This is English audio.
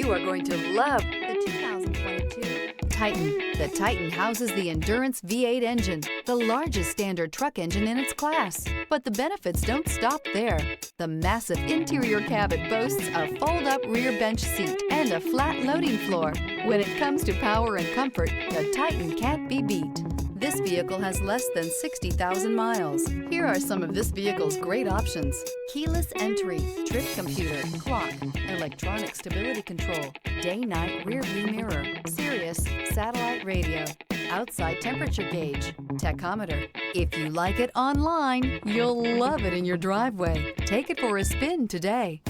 You are going to love the 2022 Titan. The Titan houses the Endurance V8 engine, the largest standard truck engine in its class. But the benefits don't stop there. The massive interior cabin boasts a fold-up rear bench seat and a flat loading floor. When it comes to power and comfort, the Titan can't be beat. This vehicle has less than 60,000 miles. Here are some of this vehicle's great options: keyless entry, trip computer, clock, electronic stability control, day-night rear view mirror, Sirius satellite radio, outside temperature gauge, tachometer. If you like it online, you'll love it in your driveway. Take it for a spin today.